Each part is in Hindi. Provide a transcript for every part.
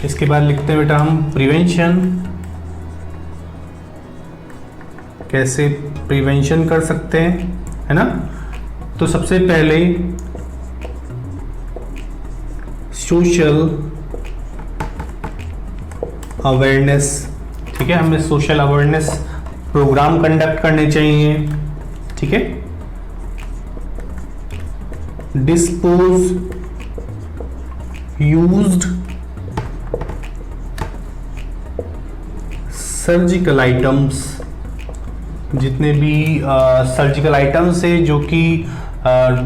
इसके बाद लिखते हैं बेटा हम प्रिवेंशन, कैसे प्रिवेंशन कर सकते हैं, है ना। तो सबसे पहले सोशल अवेयरनेस, ठीक है, हमें सोशल अवेयरनेस प्रोग्राम कंडक्ट करने चाहिए, ठीक है। डिस्पोज यूज्ड सर्जिकल आइटम्स, जितने भी सर्जिकल आइटम्स है जो कि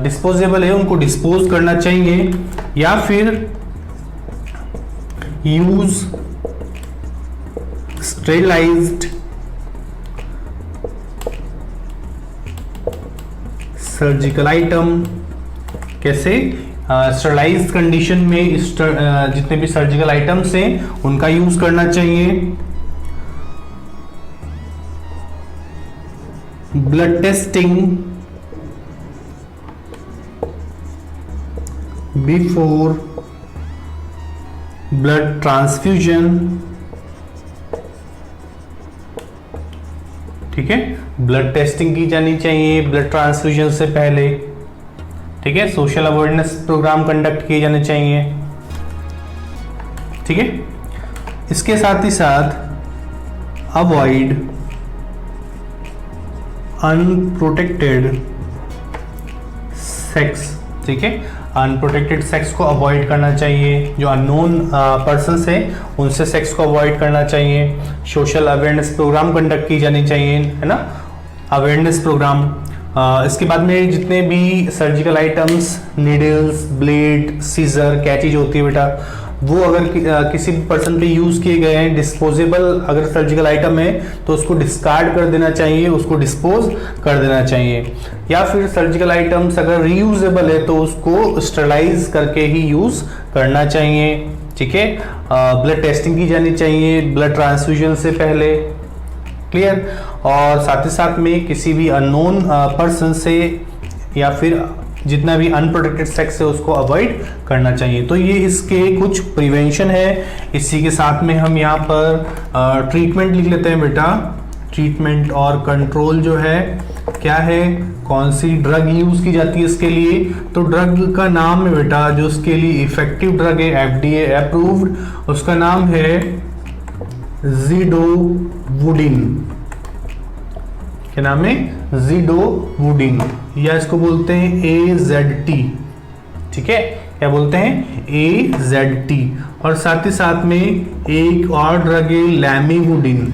डिस्पोजेबल है उनको डिस्पोज करना चाहिए, या फिर यूज स्टेरिलाइज्ड सर्जिकल आइटम, कैसे स्टेरिलाइज्ड कंडीशन में जितने भी सर्जिकल आइटम्स हैं उनका यूज करना चाहिए। Blood testing before blood transfusion, ठीक है, ब्लड टेस्टिंग की जानी चाहिए ब्लड ट्रांसफ्यूजन से पहले, ठीक है। सोशल अवेयरनेस प्रोग्राम कंडक्ट किए जाने चाहिए, ठीक है। इसके साथ ही साथ अवॉइड अनप्रोटेक्टेड सेक्स, ठीक है, अनप्रोटेक्टेड सेक्स को अवॉइड करना चाहिए, जो अननोन पर्सन्स है उनसे सेक्स को अवॉइड करना चाहिए। सोशल अवेयरनेस प्रोग्राम कंडक्ट की जानी चाहिए, है ना, अवेयरनेस प्रोग्राम। इसके बाद में जितने भी surgical items, needles, blade, scissor, क्या चीज़ होती है बेटा, वो अगर किसी पर्सन पे यूज़ किए गए हैं, डिस्पोजेबल अगर सर्जिकल आइटम है तो उसको डिस्कार्ड कर देना चाहिए, उसको डिस्पोज कर देना चाहिए। या फिर सर्जिकल आइटम्स अगर रीयूजेबल है तो उसको स्टरलाइज करके ही यूज़ करना चाहिए, ठीक है। ब्लड टेस्टिंग की जानी चाहिए ब्लड ट्रांसफ्यूजन से पहले, क्लियर। और साथ ही साथ में किसी भी अननोन पर्सन से या फिर जितना भी अनप्रोटेक्टेड सेक्स है उसको अवॉइड करना चाहिए। तो ये इसके कुछ प्रिवेंशन है। इसी के साथ में हम यहाँ पर ट्रीटमेंट लिख लेते हैं बेटा। ट्रीटमेंट और कंट्रोल जो है क्या है, कौन सी ड्रग यूज की जाती है इसके लिए, तो ड्रग का नाम है बेटा जो उसके लिए इफेक्टिव ड्रग है FDA अप्रूव्ड, उसका नाम है ज़िडोवुडिन। क्या नाम है, ज़िडोवुडिन, या इसको बोलते हैं AZT, ठीक है, क्या बोलते हैं AZT। और साथ ही साथ में एक और ड्रग है लैमिवुडिन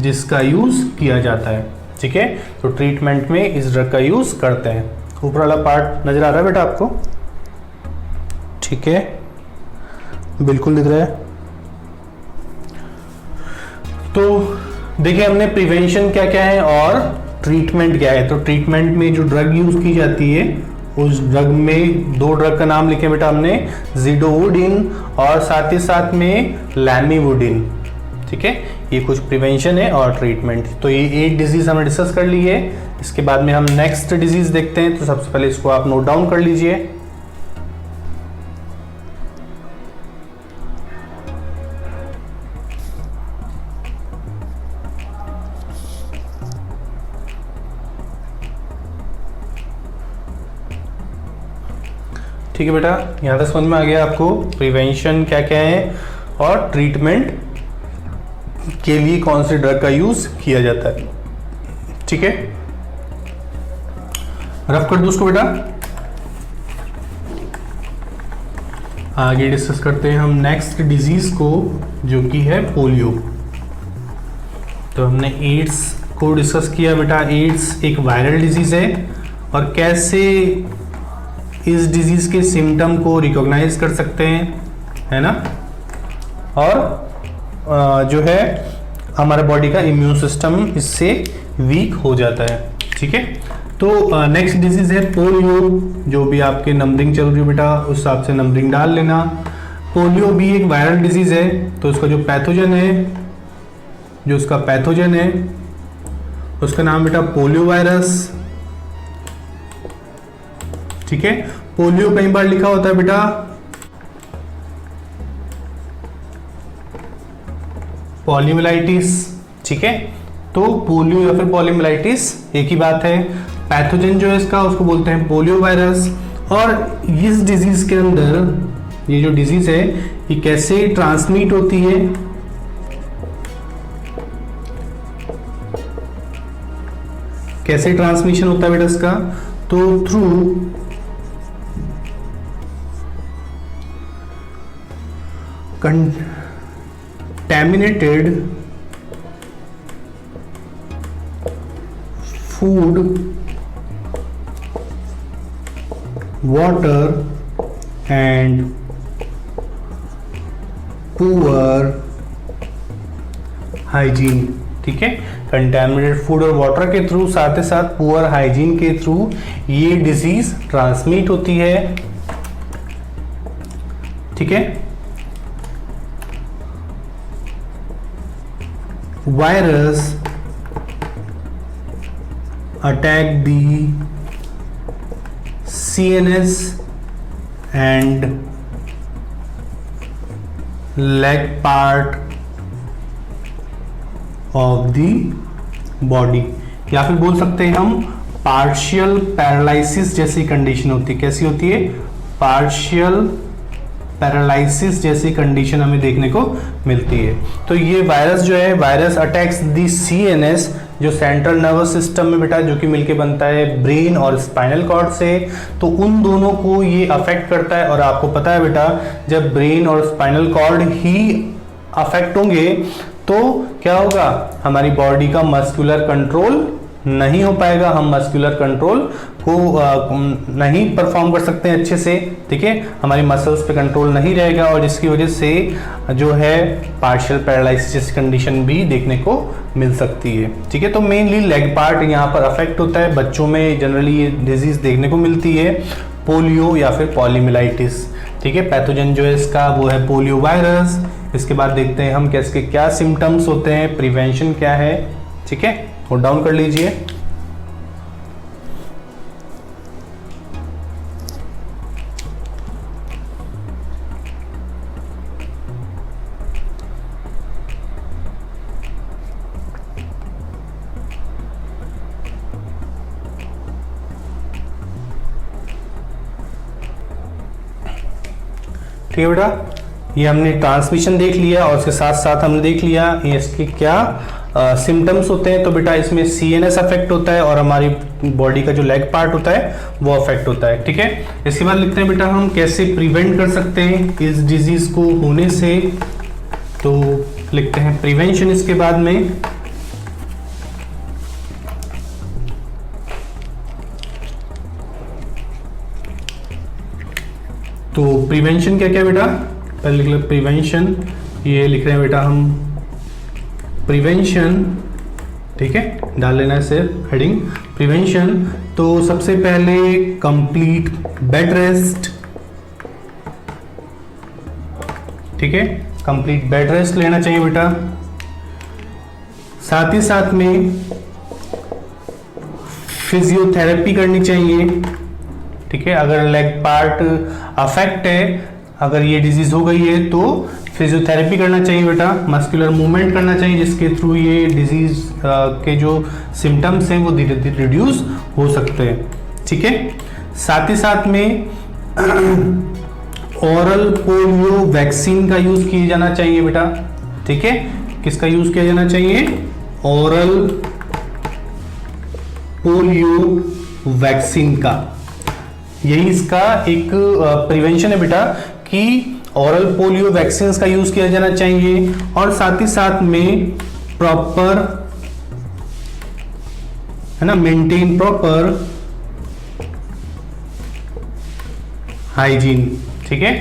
जिसका यूज किया जाता है, ठीक है। तो ट्रीटमेंट में इस ड्रग का यूज करते हैं। ऊपर वाला पार्ट नजर आ रहा है बेटा आपको, ठीक है, बिल्कुल दिख रहा है। तो देखिए हमने प्रिवेंशन क्या क्या है और ट्रीटमेंट क्या है। तो ट्रीटमेंट में जो ड्रग यूज की जाती है उस ड्रग में दो ड्रग का नाम लिखे बेटा हमने, ज़िडोवुडिन और साथ ही साथ में लैमिवुडिन, ठीक है। ये कुछ प्रिवेंशन है और ट्रीटमेंट। तो ये एक डिजीज हमने डिस्कस कर ली है। इसके बाद में हम नेक्स्ट डिजीज देखते हैं। तो सबसे पहले इसको आप नोट डाउन कर लीजिए। ठीक है बेटा, यहाँ तक समझ में आ गया आपको प्रिवेंशन क्या क्या है और ट्रीटमेंट के लिए कौन सी ड्रग का यूज किया जाता है, ठीक है। रफ कर दो उसको बेटा। आगे डिस्कस करते हैं हम नेक्स्ट डिजीज को जो कि है पोलियो। तो हमने एड्स को डिस्कस किया बेटा। एड्स एक वायरल डिजीज है और कैसे इस डिजीज के सिम्टम को रिकॉग्नाइज कर सकते हैं, है ना, और जो है हमारा बॉडी का इम्यून सिस्टम इससे वीक हो जाता है, ठीक है। तो नेक्स्ट डिजीज है पोलियो। जो भी आपके नंबरिंग चल रही है बेटा उस हिसाब से नंबरिंग डाल लेना। पोलियो भी एक वायरल डिजीज है। तो उसका जो पैथोजन है, जो उसका पैथोजन है उसका नाम बेटा पोलियो वायरस, ठीक है। पोलियो कई बार लिखा होता है बेटा पॉलीमिलाइटिस, ठीक है। तो पोलियो या फिर पॉलीमिलाइटिस एक ही बात है। पैथोजन जो है इसका उसको बोलते हैं पोलियो वायरस। और इस डिजीज के अंदर ये जो डिजीज है ये कैसे ट्रांसमिट होती है, कैसे ट्रांसमिशन होता है बेटा इसका, तो through contaminated food, water and poor hygiene, ठीक है। कंटेमिनेटेड फूड और वाटर के थ्रू, साथ ही साथ पुअर हाइजीन के थ्रू ये डिजीज ट्रांसमिट होती है, ठीक है। Virus attack the CNS and leg part of the body, या फिर बोल सकते हैं हम पार्शियल पैरालिसिस जैसी कंडीशन होती है। कैसी होती है? पार्शियल पैरालिसिस जैसी कंडीशन हमें देखने को मिलती है। तो ये वायरस जो है, वायरस अटैक्स दी CNS, जो सेंट्रल नर्वस सिस्टम में बेटा, जो कि मिलके बनता है ब्रेन और स्पाइनल कॉर्ड से, तो उन दोनों को ये अफेक्ट करता है। और आपको पता है बेटा, जब ब्रेन और स्पाइनल कॉर्ड ही अफेक्ट होंगे तो क्या होगा, हमारी बॉडी का मस्कुलर कंट्रोल नहीं हो पाएगा, हम मस्कुलर कंट्रोल को नहीं परफॉर्म कर सकते हैं अच्छे से, ठीक है। हमारी मसल्स पे कंट्रोल नहीं रहेगा और जिसकी वजह से जो है पार्शियल पैरालिसिस कंडीशन भी देखने को मिल सकती है, ठीक है। तो मेनली लेग पार्ट यहाँ पर अफेक्ट होता है। बच्चों में जनरली ये डिजीज देखने को मिलती है, पोलियो या फिर पॉलीमिलाइटिस, ठीक है। पैथोजन जो है इसका वो है पोलियो वायरस। इसके बाद देखते हैं हम कैसे क्या सिम्टम्स होते हैं, प्रिवेंशन क्या है, ठीक है। नोट डाउन कर लीजिए। ठीक है बेटा, ये हमने ट्रांसमिशन देख लिया और उसके साथ साथ हमने देख लिया इसके क्या सिम्टम्स होते हैं। तो बेटा इसमें CNS अफेक्ट होता है और हमारी बॉडी का जो लेग पार्ट होता है वो अफेक्ट होता है, ठीक है। इसके बाद लिखते हैं बेटा हम कैसे प्रिवेंट कर सकते हैं इस डिजीज को होने से। तो लिखते हैं प्रिवेंशन इसके बाद में। तो प्रिवेंशन क्या क्या बेटा, पहले लिख लो प्रिवेंशन, ये लिख रहे हैं बेटा हम प्रिवेंशन, ठीक है, डाल लेना है सिर्फ हेडिंग प्रिवेंशन। तो सबसे पहले कंप्लीट बेड रेस्ट, ठीक है, कंप्लीट बेड रेस्ट लेना चाहिए बेटा। साथ ही साथ में फिजियोथेरेपी करनी चाहिए, ठीक है। अगर लेग पार्ट अफेक्ट है, अगर ये डिजीज हो गई है तो फिजियोथेरेपी करना चाहिए बेटा, मस्कुलर मूवमेंट करना चाहिए जिसके थ्रू ये डिजीज के जो सिम्टम्स हैं वो धीरे धीरे रिड्यूस हो सकते हैं, ठीक है। साथ ही साथ में ओरल पोलियो वैक्सीन का यूज किया जाना चाहिए बेटा, ठीक है। किसका यूज किया जाना चाहिए? ओरल पोलियो वैक्सीन का। यही इसका एक प्रिवेंशन है बेटा कि ओरल पोलियो वैक्सीन का यूज किया जाना चाहिए। और साथ ही साथ में प्रॉपर है ना, मेंटेन प्रॉपर हाइजीन, ठीक है।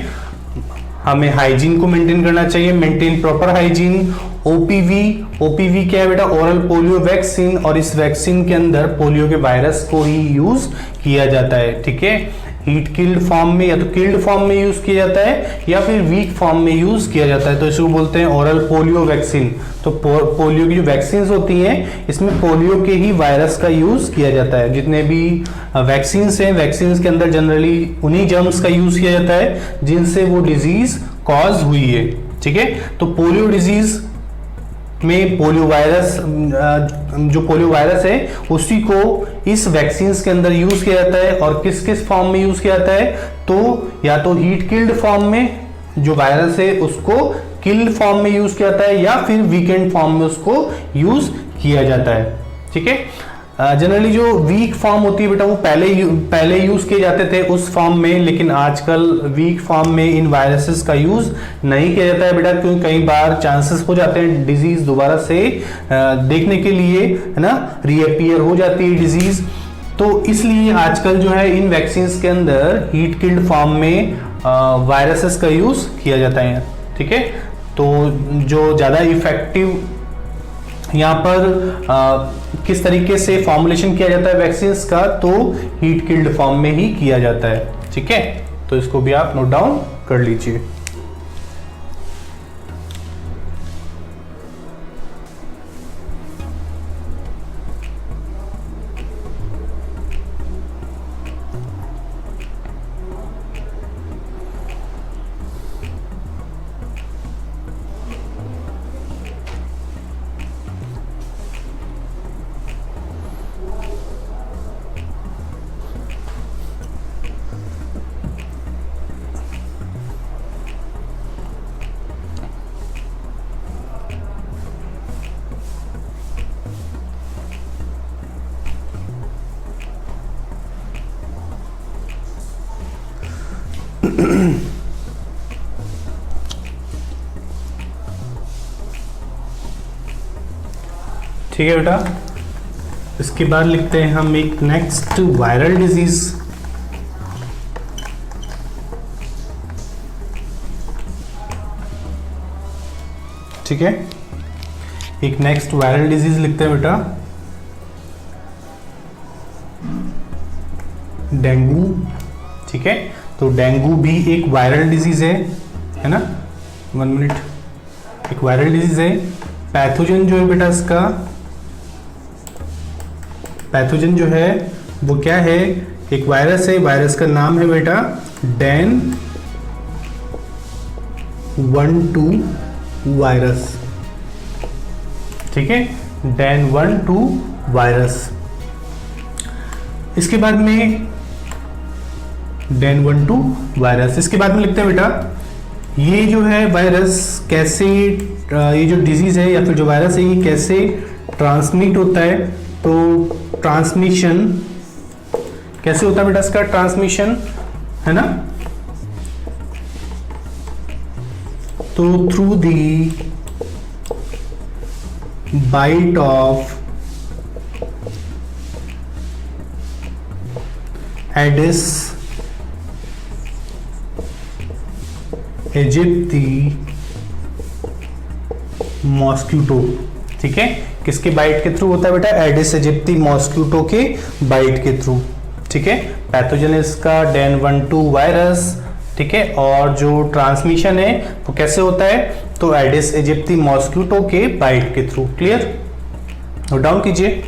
हमें हाइजीन को मेंटेन करना चाहिए, मेंटेन प्रॉपर हाइजीन। ओपीवी क्या है बेटा? Oral polio vaccine. और इस वैक्सीन के अंदर पोलियो के वायरस को ही यूज किया जाता है, ठीक है। हीट किल्ड फॉर्म में या तो किल्ड फॉर्म में यूज किया जाता है या फिर वीक फॉर्म में यूज किया जाता है, तो इसको बोलते हैं ओरल पोलियो वैक्सीन। तो पोलियो की जो वैक्सीन होती हैं इसमें पोलियो के ही वायरस का यूज किया जाता है। जितने भी वैक्सीन हैं, वैक्सीन के अंदर जनरली उन्हीं जर्म्स का यूज किया जाता है जिनसे वो डिजीज कॉज हुई है, ठीक है। तो पोलियो डिजीज में पोलियो वायरस, जो पोलियो वायरस है उसी को इस वैक्सीन के अंदर यूज किया जाता है। और किस किस फॉर्म में यूज किया जाता है, तो या तो हीट किल्ड फॉर्म में जो वायरस है उसको किल्ड फॉर्म में यूज किया जाता है, या फिर वीकेंड फॉर्म में उसको यूज किया जाता है। ठीक है, जनरली जो वीक फॉर्म होती है बेटा वो पहले यूज किए जाते थे उस फॉर्म में, लेकिन आजकल वीक फॉर्म में इन वायरसेस का यूज नहीं किया जाता है बेटा, क्योंकि कई बार चांसेस हो जाते हैं डिजीज दोबारा से देखने के लिए, है ना, रीअपियर हो जाती है डिजीज। तो इसलिए आजकल जो है इन वैक्सीन के अंदर हीट किल्ड फॉर्म में वायरसेस का यूज किया जाता है। ठीक है, तो जो ज्यादा इफेक्टिव यहाँ पर किस तरीके से फॉर्मुलेशन किया जाता है वैक्सीन का, तो हीट किल्ड फॉर्म में ही किया जाता है। ठीक है, तो इसको भी आप नोट डाउन कर लीजिए। ठीक है बेटा, इसके बाद लिखते हैं हम एक नेक्स्ट वायरल डिजीज। ठीक है, एक नेक्स्ट वायरल डिजीज लिखते हैं बेटा, डेंगू। ठीक है, तो डेंगू भी एक वायरल डिजीज है ना, 1 मिनट, एक वायरल डिजीज है। पैथोजन जो है बेटा इसका, पैथोजन जो है वो क्या है, एक वायरस है, वायरस का नाम है बेटा डेन 1-2 वायरस। ठीक है, डेन 1-2 वायरस। इसके बाद में डेन 1-2 वायरस, इसके बाद में लिखते हैं बेटा ये जो है वायरस कैसे, ये जो डिजीज है या फिर जो वायरस है ये कैसे ट्रांसमिट होता है। तो ट्रांसमिशन कैसे होता है बेटा इसका, ट्रांसमिशन, है ना, तो through the bite of Aedes aegypti mosquito. ठीक है, किसके बाइट के थ्रू होता है बेटा, एडिस इजिप्टी मॉस्क्यूटो के बाइट के थ्रू। ठीक है, पैथोजन इसका डेन 1-2 वायरस। ठीक है, और जो ट्रांसमिशन है वो कैसे होता है, तो एडिस इजिप्टी मॉस्क्यूटो के बाइट के थ्रू। क्लियर, नोट डाउन कीजिए।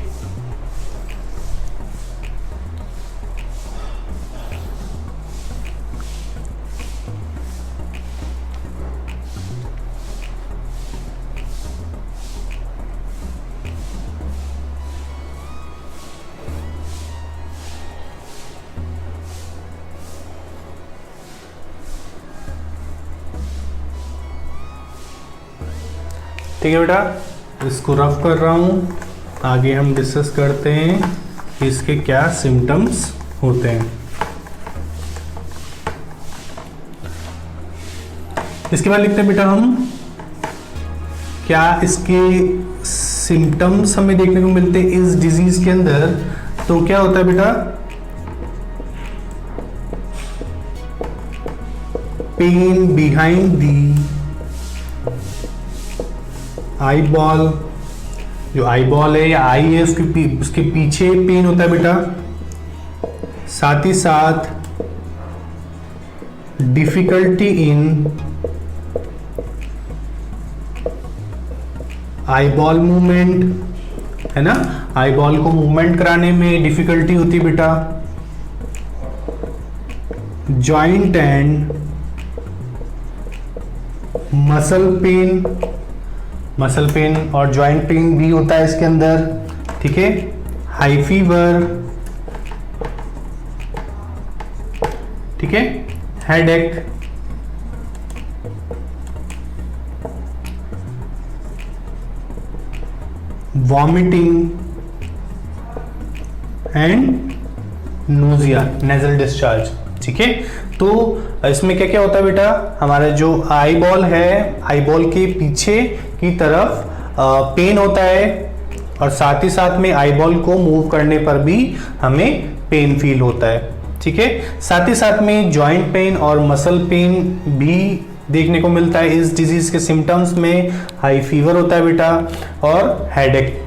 ठीक है बेटा, इसको रफ कर रहा हूँ, आगे हम डिस्कस करते हैं कि इसके क्या सिम्टम्स होते हैं। इसके बाद लिखते हैं बेटा हम क्या इसके सिम्टम्स हमें देखने को मिलते हैं इस डिजीज के अंदर। तो क्या होता है बेटा, pain behind the eyeball, जो आई बॉल है या आई है उसके पीछे पेन होता है बेटा। साथ ही साथ difficulty in eye ball movement, है ना, आई बॉल को मूवमेंट कराने में डिफिकल्टी होती है बेटा। Joint and muscle pain, muscle pain और जॉइंट पेन भी होता है इसके अंदर, ठीक है। हाई फीवर, ठीक है, headache, vomiting and nausea, nasal discharge, ठीक है। तो इसमें क्या क्या होता है बेटा, हमारा जो आई बॉल है, आई बॉल के पीछे की तरफ पेन होता है, और साथ ही साथ में आई बॉल को मूव करने पर भी हमें पेन फील होता है, ठीक है। साथ ही साथ में जॉइंट पेन और मसल पेन भी देखने को मिलता है। इस डिजीज के सिम्टम्स में हाई फीवर होता है बेटा, और हेडेक,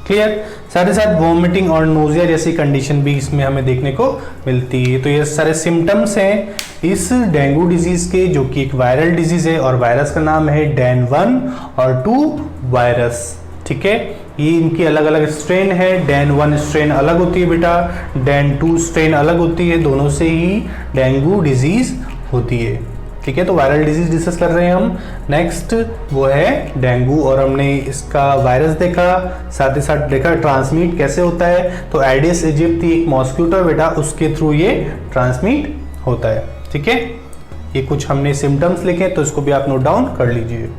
क्लियर। साथ ही साथ वॉमिटिंग और नोजिया जैसी कंडीशन भी इसमें हमें देखने को मिलती है। तो ये सारे सिम्टम्स हैं इस डेंगू डिजीज के, जो कि एक वायरल डिजीज है, और वायरस का नाम है डेन 1 और 2 वायरस, ठीक है। ये इनकी अलग अलग स्ट्रेन है। डेन 1 स्ट्रेन अलग होती है बेटा, डेन 2 स्ट्रेन अलग होती है, दोनों से ही डेंगू डिजीज होती है, ठीक है। तो वायरल डिजीज डिस्कस कर रहे हैं हम। नेक्स्ट वो है डेंगू, और हमने इसका वायरस देखा, साथ ही साथ देखा ट्रांसमिट कैसे होता है। तो एडिस इजिप्टी एक मॉस्क्यूटो बेटा, उसके थ्रू ये ट्रांसमिट होता है, ठीक है। ये कुछ हमने सिम्टम्स लिखे, तो इसको भी आप नोट डाउन कर लीजिए।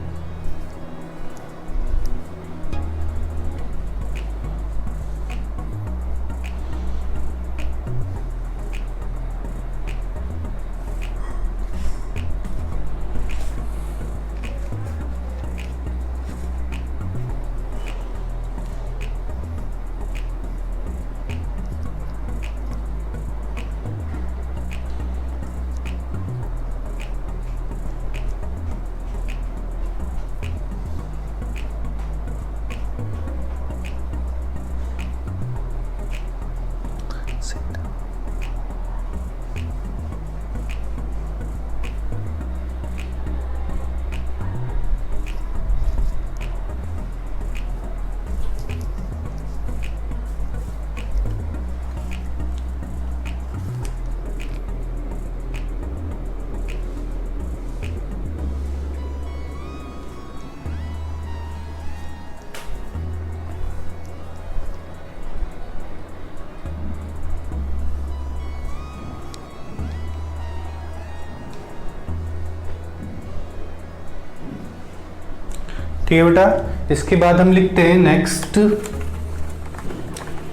ठीक है बेटा। इसके बाद हम लिखते हैं नेक्स्ट,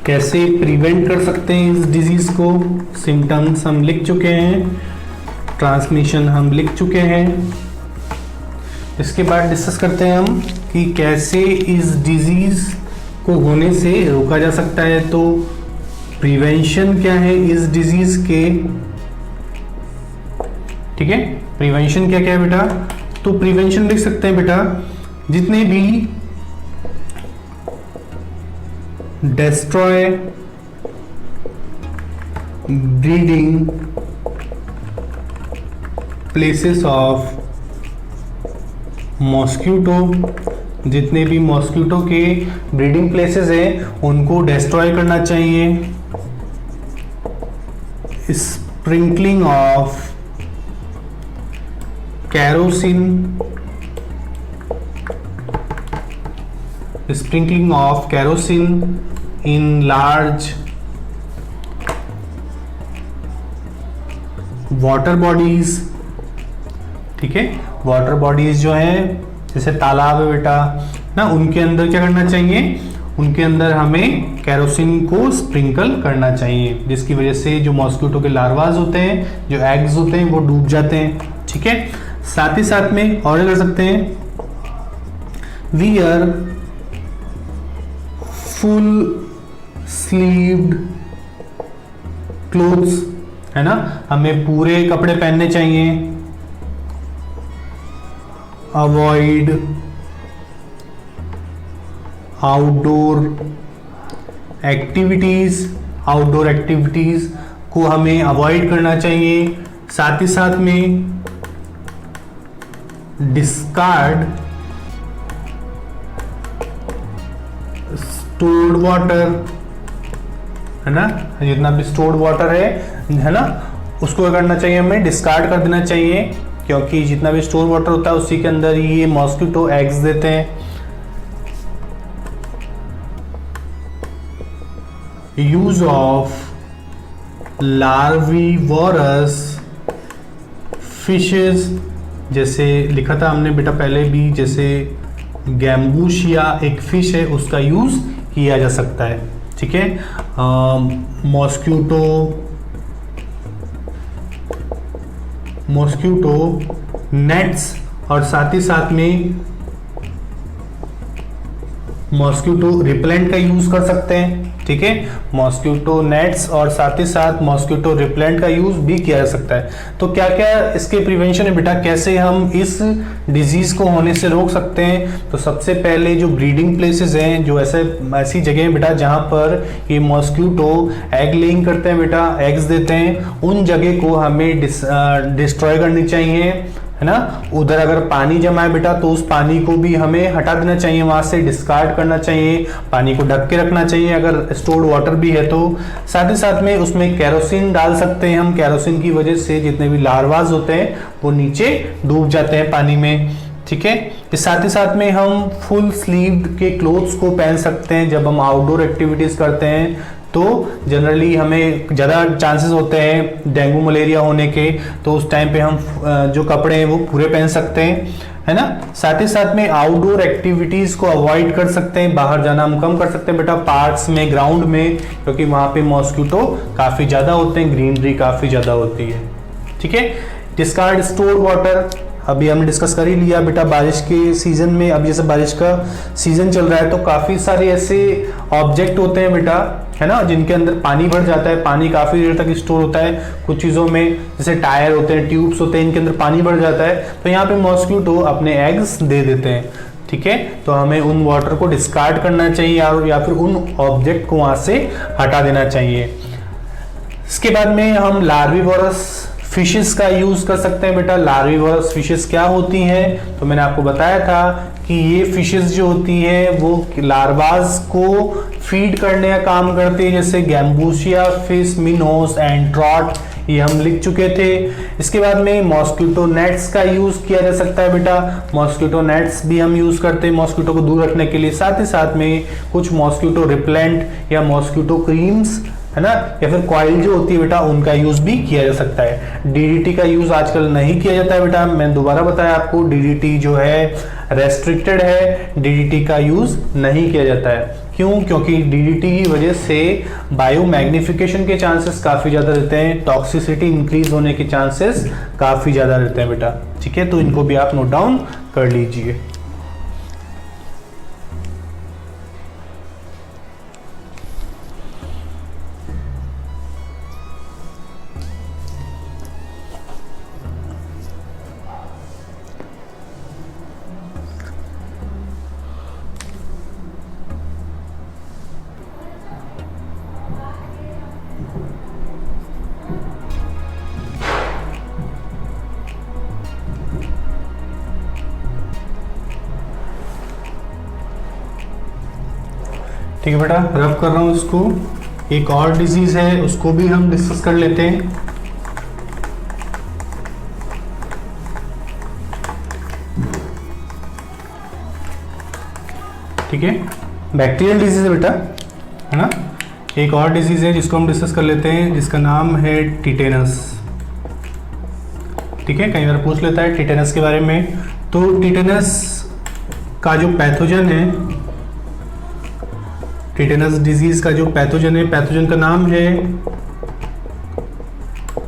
कैसे प्रिवेंट कर सकते हैं इस डिजीज को। सिम्टम्स हम लिख चुके हैं, ट्रांसमिशन हम लिख चुके हैं। इसके बाद डिस्कस करते हैं हम कि कैसे इस डिजीज को होने से रोका जा सकता है। तो प्रिवेंशन क्या है इस डिजीज के, ठीक है। प्रिवेंशन क्या क्या है बेटा, तो प्रिवेंशन लिख सकते हैं बेटा, जितने भी destroy breeding places of mosquito, जितने भी मॉस्क्यूटो के ब्रीडिंग प्लेसेस हैं उनको डिस्ट्रॉय करना चाहिए। Sprinkling of kerosene, sprinkling of kerosene in large water bodies, ठीक है। वाटर बॉडीज जो है जैसे तालाब है बेटा ना, उनके अंदर क्या करना चाहिए, उनके अंदर हमें केरोसिन को स्प्रिंकल करना चाहिए, जिसकी वजह से जो मॉस्क्यूटो के लार्वाज होते हैं, जो एग्स होते हैं, वो डूब जाते हैं, ठीक है। साथ ही साथ में और कर सकते हैं, वियर फुल स्लीव्ड क्लोथ्स, है ना, हमें पूरे कपड़े पहनने चाहिए। Avoid outdoor activities, outdoor activities को हमें अवॉइड करना चाहिए। साथ ही साथ में डिस्कार्ड स्टोर्ड वाटर, है ना, जितना भी स्टोर्ड वाटर है ना, उसको क्या करना चाहिए, हमें डिस्कार्ड कर देना चाहिए, क्योंकि जितना भी स्टोर वाटर होता है उसी के अंदर ये मॉस्क्यूटो एग्स देते हैं, यूज ऑफ लार्विवोरस फिशेस, जैसे लिखा था हमने बेटा पहले भी, जैसे गैम्बूशिया एक फिश है, उसका यूज किया जा सकता है। ठीक है, मॉस्क्यूटो नेट्स और साथ ही साथ में मॉस्क्यूटो रिपेलेंट का यूज कर सकते हैं। ठीक है, मॉस्क्यूटो नेट्स और साथ ही साथ मॉस्क्यूटो रिपेलेंट का यूज भी किया जा सकता है। तो क्या क्या इसके प्रिवेंशन है बेटा, कैसे हम इस डिजीज को होने से रोक सकते हैं? तो सबसे पहले जो ब्रीडिंग प्लेसेस हैं, जो ऐसी जगह हैं बेटा जहां पर ये मॉस्क्यूटो एग लेइंग करते हैं बेटा, एग्स देते हैं, उन जगह को हमें डिस्ट्रॉय करनी चाहिए, है ना। उधर अगर पानी जमा है बेटा तो उस पानी को भी हमें हटा देना चाहिए, वहां से डिस्कार्ड करना चाहिए, पानी को ढक के रखना चाहिए अगर स्टोर्ड वाटर भी है तो। साथ ही साथ में उसमें केरोसिन डाल सकते हैं हम, केरोसिन की वजह से जितने भी लार्वाज होते हैं वो नीचे डूब जाते हैं पानी में। ठीक है, साथ ही साथ में हम फुल स्लीव्ड के क्लोथ्स को पहन सकते हैं जब हम आउटडोर एक्टिविटीज करते हैं, तो जनरली हमें ज़्यादा चांसेस होते हैं डेंगू मलेरिया होने के, तो उस टाइम पे हम जो कपड़े हैं वो पूरे पहन सकते हैं, है ना। साथ ही साथ में आउटडोर एक्टिविटीज को अवॉइड कर सकते हैं, बाहर जाना हम कम कर सकते हैं बेटा, पार्क्स में, ग्राउंड में, क्योंकि वहाँ पे मॉस्क्यूटो काफ़ी ज़्यादा होते हैं, ग्रीनरी काफ़ी ज़्यादा होती है। ठीक है, डिस्कार्ड स्टोर्ड वाटर अभी हमने डिस्कस कर ही लिया बेटा। बारिश के सीजन में, अब जैसे बारिश का सीजन चल रहा है तो काफ़ी सारे ऐसे ऑब्जेक्ट होते हैं बेटा, है ना, जिनके अंदर पानी भर जाता है, पानी काफ़ी देर तक स्टोर होता है। कुछ चीज़ों में जैसे टायर होते हैं, ट्यूब्स होते हैं, इनके अंदर पानी भर जाता है, तो यहाँ पे मॉस्क्यूटो अपने एग्स दे देते हैं। ठीक है, तो हमें उन वाटर को डिस्कार्ड करना चाहिए या फिर उन ऑब्जेक्ट को वहाँ से हटा देना चाहिए। इसके बाद में हम लार्विवोरस फिशेस का यूज कर सकते हैं बेटा। लार्विवोरस फिशेस क्या होती हैं? तो मैंने आपको बताया था कि ये फिशेस जो होती है वो लार्वास को फीड करने का काम करती है, जैसे गैम्बूशिया फिश, मिनोस एंड ट्रॉट, ये हम लिख चुके थे। इसके बाद में मॉस्क्यूटो नेट्स का यूज किया जा सकता है बेटा, मॉस्क्यूटो नेट्स भी हम यूज करते हैं मॉस्क्यूटो को दूर रखने के लिए। साथ ही साथ में कुछ मॉस्क्यूटो रिपेलेंट या मॉस्क्यूटो क्रीम्स, है ना, या फिर कॉइल जो होती है बेटा, उनका यूज भी किया जा सकता है। डीडीटी का यूज आजकल नहीं किया जाता है बेटा, मैंने दोबारा बताया आपको, डीडीटी जो है रेस्ट्रिक्टेड है, डीडीटी का यूज नहीं किया जाता है। क्यों? क्योंकि डीडीटी की वजह से बायोमैग्निफिकेशन के चांसेस काफी ज्यादा रहते हैं, टॉक्सिसिटी इंक्रीज होने के चांसेस काफी ज्यादा रहते हैं बेटा। ठीक है, तो इनको भी आप नोट डाउन कर लीजिए। ठीक है बेटा, रफ कर रहा हूँ इसको। एक और डिजीज है, उसको भी हम डिस्कस कर लेते हैं। ठीक है, बैक्टीरियल डिजीज है बेटा, है ना। एक और डिजीज है जिसको हम डिस्कस कर लेते हैं, जिसका नाम है टिटेनस। ठीक है, कई बार पूछ लेता है टिटेनस के बारे में। तो टिटेनस का जो पैथोजन है, टिटेनस डिजीज का जो पैथोजन है, पैथोजन का नाम है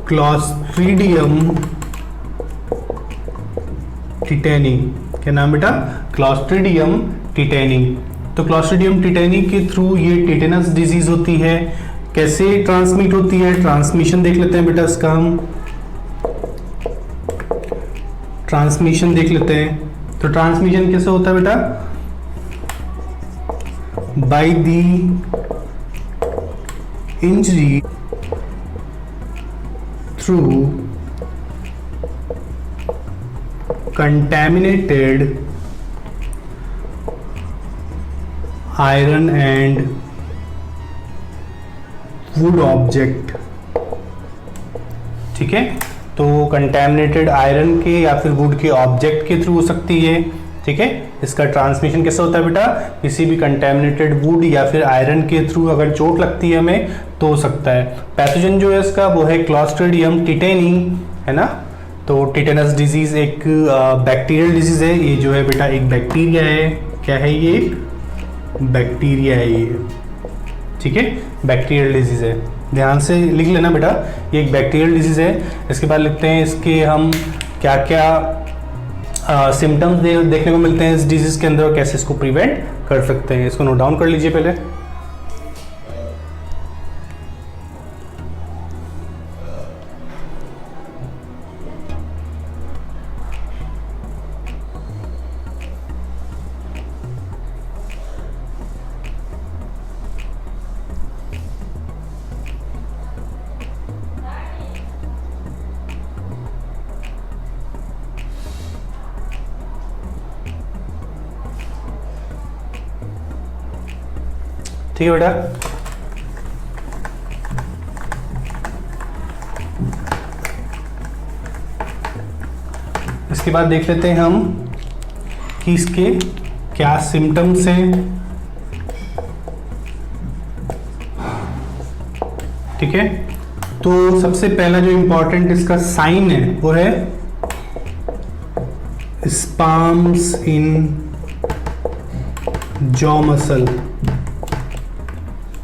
क्लॉस्ट्रीडियम टिटेनी। क्या नाम बेटा? Clostridium tetani. तो क्लॉस्ट्रीडियम टिटेनी के थ्रू ये टिटेनस डिजीज होती है। कैसे ट्रांसमिट होती है? ट्रांसमिशन देख लेते हैं बेटा इसका, हम ट्रांसमिशन देख लेते हैं। तो ट्रांसमिशन कैसे होता है बेटा? by the injury through contaminated iron and wood object। ठीक है, तो कंटेमिनेटेड आयरन के या फिर वुड के ऑब्जेक्ट के थ्रू हो सकती है। ठीक है। इसका ट्रांसमिशन कैसे होता है बेटा, किसी भी कंटेमिनेटेड वुड या फिर आयरन के थ्रू अगर चोट लगती है हमें तो हो सकता है। पैथोजन जो है इसका वो है क्लॉस्ट्रिडियम टिटेनी, है ना। तो टिटेनस डिजीज एक बैक्टीरियल डिजीज है, ये जो है बेटा एक बैक्टीरिया है। क्या है ये, एक बैक्टीरिया है ये, ठीक है, बैक्टीरियल डिजीज है, ध्यान से लिख लेना बेटा, ये एक बैक्टीरियल डिजीज है। इसके बाद लिखते हैं इसके हम क्या क्या सिम्टम्स देखने को मिलते हैं इस डिजीज के अंदर और कैसे इसको प्रिवेंट कर सकते हैं। इसको नोट डाउन कर लीजिए पहले। ठीक है बेटा, इसके बाद देख लेते हैं हम कि इसके क्या सिम्टम्स हैं। ठीक है, तो सबसे पहला जो इंपॉर्टेंट इसका साइन है वो है स्पाम्स इन जॉ मसल।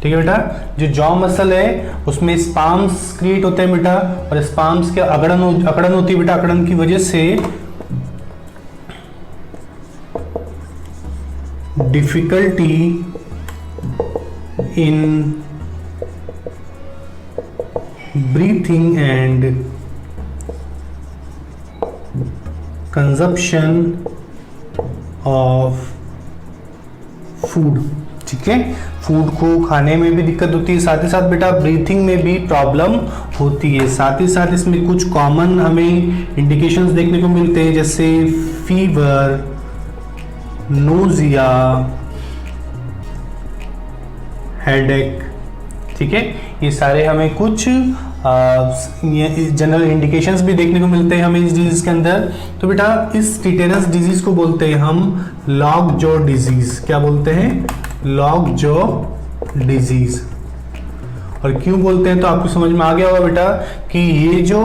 ठीक है बेटा, जो जॉ मसल है उसमें स्पाम्स क्रिएट होते हैं बेटा, और स्पाम्स के अकड़न होती है बेटा, अकड़न की वजह से difficulty in breathing and consumption of food. ठीक है, फूड को खाने में भी दिक्कत होती है, साथ ही साथ बेटा ब्रीथिंग में भी प्रॉब्लम होती है। साथ ही साथ इसमें कुछ कॉमन हमें इंडिकेशंस देखने को मिलते हैं, जैसे फीवर, नोजिया, हेडेक। ठीक है, ये सारे हमें कुछ जनरल इंडिकेशंस भी देखने को मिलते हैं हमें इस डिजीज के अंदर। तो बेटा इस टिटेनस डिजीज को बोलते हैं हम लॉक जॉ डिजीज। क्या बोलते हैं, लॉक जॉ डिजीज। और क्यों बोलते हैं तो आपको समझ में आ गया होगा बेटा कि ये जो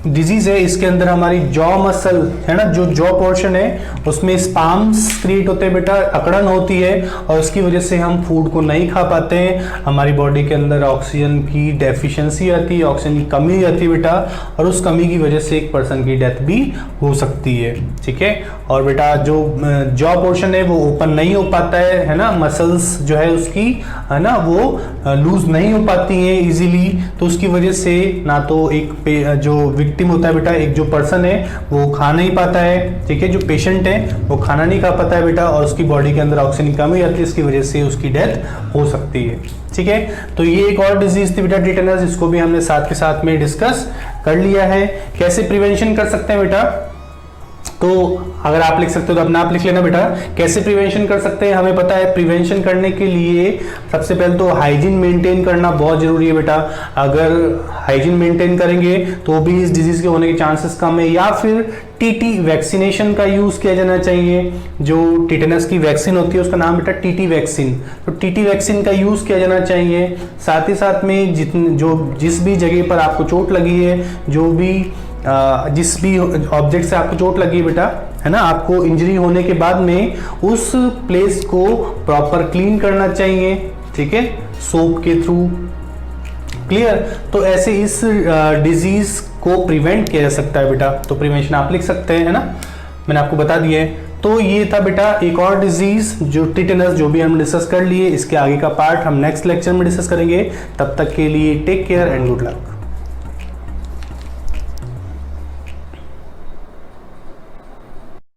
डिजीज है इसके अंदर हमारी जॉ मसल है ना, जो जॉ पोर्शन है उसमें स्पाम्स क्रिएट होते हैं बेटा, अकड़न होती है, और उसकी वजह से हम फूड को नहीं खा पाते हैं। हमारी बॉडी के अंदर ऑक्सीजन की डेफिशिएंसी आती है, ऑक्सीजन की कमी आती है बेटा, और उस कमी की वजह से एक पर्सन की डेथ भी हो सकती है। ठीक है, और बेटा जो जॉ पोर्शन है वो ओपन नहीं हो पाता है ना, मसल्स जो है उसकी है ना वो लूज नहीं हो पाती हैं इजीली, तो उसकी वजह से ना तो एक जो विक्टिम होता है बेटा, एक जो पर्सन है वो खा नहीं पाता है। ठीक है, जो पेशेंट है वो खाना नहीं खा पाता है बेटा, और उसकी बॉडी के अंदर ऑक्सीजन की कमी आती है, इसकी वजह से उसकी डेथ हो सकती है। ठीक है, तो ये एक और डिजीज थी बेटा टिटेनस, इसको भी हमने साथ के साथ में डिस्कस कर लिया है। कैसे प्रिवेंशन कर सकते हैं बेटा, तो अगर आप लिख सकते हो तो अपना आप लिख लेना बेटा। कैसे प्रिवेंशन कर सकते हैं, हमें पता है प्रिवेंशन करने के लिए सबसे पहले तो हाइजीन मेंटेन करना बहुत जरूरी है बेटा। अगर हाइजीन मेंटेन करेंगे तो भी इस डिजीज के होने के चांसेस कम है, या फिर टीटी वैक्सीनेशन का यूज किया जाना चाहिए। जो टिटेनस की वैक्सीन होती है उसका नाम बेटा टीटी वैक्सीन, तो टीटी वैक्सीन का यूज किया जाना चाहिए। साथ ही साथ में जिस भी जगह पर आपको चोट लगी है, जो भी जिस भी ऑब्जेक्ट से आपको चोट लगी बेटा है ना, आपको इंजरी होने के बाद में उस प्लेस को प्रॉपर क्लीन करना चाहिए। ठीक है, सोप के थ्रू। क्लियर, तो ऐसे इस डिजीज को प्रिवेंट किया जा सकता है बेटा। तो प्रिवेंशन आप लिख सकते हैं, है ना, मैंने आपको बता दिया है। तो ये था बेटा एक और डिजीज जो टिटेनस, जो भी हम डिस्कस कर लिए। इसके आगे का पार्ट हम नेक्स्ट लेक्चर में डिस्कस करेंगे। तब तक के लिए take care and good luck.